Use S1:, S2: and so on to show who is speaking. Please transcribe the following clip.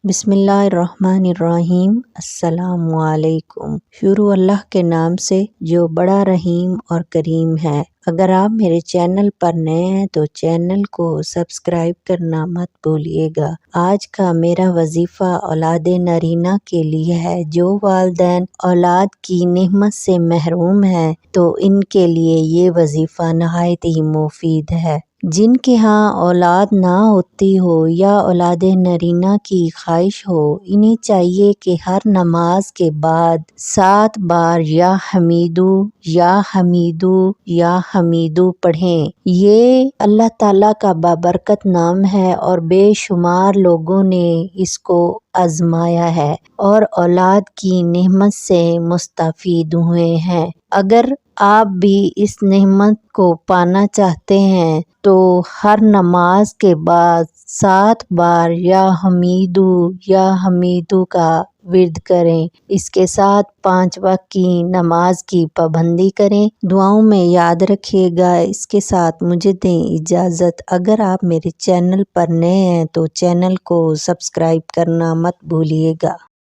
S1: بسم اللہ الرحمن الرحیم۔ السلام علیکم۔ شروع اللہ کے نام سے جو بڑا رحیم اور کریم ہے۔ اگر آپ میرے چینل پر نئے ہیں تو چینل کو سبسکرائب کرنا مت بھولیے گا۔ آج کا میرا وظیفہ اولاد نرینہ کے لیے ہے۔ جو والدین اولاد کی نعمت سے محروم ہیں تو ان کے لیے یہ وظیفہ نہایت ہی مفید ہے۔ جن کے ہاں اولاد نہ ہوتی ہو یا اولاد نرینہ کی خواہش ہو، انہیں چاہیے کہ ہر نماز کے بعد 7 بار یا حمیدو یا حمیدو یا حمیدو پڑھیں۔ یہ اللہ تعالیٰ کا بابرکت نام ہے اور بے شمار لوگوں نے اس کو آزمایا ہے اور اولاد کی نعمت سے مستفید ہوئے ہیں۔ اگر آپ بھی اس نعمت کو پانا چاہتے ہیں تو ہر نماز کے بعد 7 بار یا حمیدو کا ورد کریں۔ اس کے ساتھ 5 وقت کی نماز کی پابندی کریں۔ دعاؤں میں یاد رکھیے گا۔ اس کے ساتھ مجھے دیں اجازت۔ اگر آپ میرے چینل پر نئے ہیں تو چینل کو سبسکرائب کرنا مت بھولیے گا۔